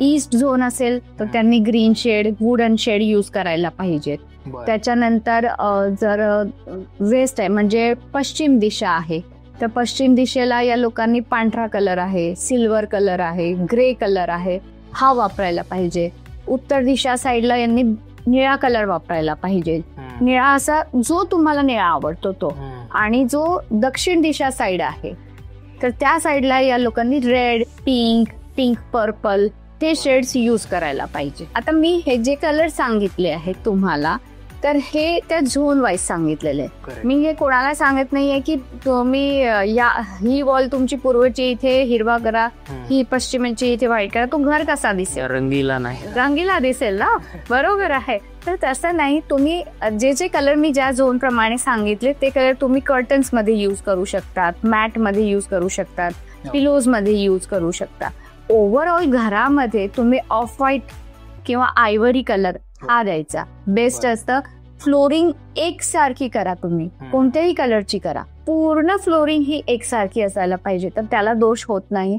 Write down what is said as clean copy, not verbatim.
East zone असेल तर त्यांनी green shade, wooden shade use करायला पाहिजेत. त्याच्यानंतर जर वेस्ट आहे म्हणजे पश्चिम दिशा आहे तर पश्चिम दिशेला या लोकांनी पांढरा कलर आहे, सिल्वर कलर आहे, ग्रे कलर आहे, हा वापरायला पाहिजे. उत्तर दिशा साईडला यांनी निळा कलर वापरायला पाहिजे. निळा असा जो तुम्हाला निळा आवडतो तो. आणि जो दक्षिण दिशा साईड आहे तर त्या साईडला या लोकांनी रेड, पिंक पर्पल ते शेड्स यूज करायला पाहिजे. आता मी हे जे कलर सांगितले आहेत तुम्हाला तर हे त्या झोन वाईज सांगितलेले. मी हे कोणाला सांगत नाहीये की तुम्ही ही वॉल तुमची पूर्वची इथे हिरवा करा, ही पश्चिमेची इथे व्हाईट करा, तो घर कसा दिसेल? रंगीला नाही, रंगीला दिसेल ना. बरोबर आहे. तर तसं नाही, तुम्ही जे कलर मी ज्या झोन प्रमाणे सांगितले ते कलर तुम्ही कर्टन्स मध्ये यूज करू शकतात, मॅट मध्ये यूज करू शकतात, पिलोज मध्ये यूज करू शकता. ओव्हरऑल घरामध्ये तुम्ही ऑफ व्हाईट किंवा आयव्हरी कलर हा द्यायचा बेस्ट असतं. फ्लोरिंग एकसारखी करा, तुम्ही कोणत्याही कलरची करा, पूर्ण फ्लोरिंग ही एकसारखी असायला पाहिजे तर त्याला दोष होत नाही.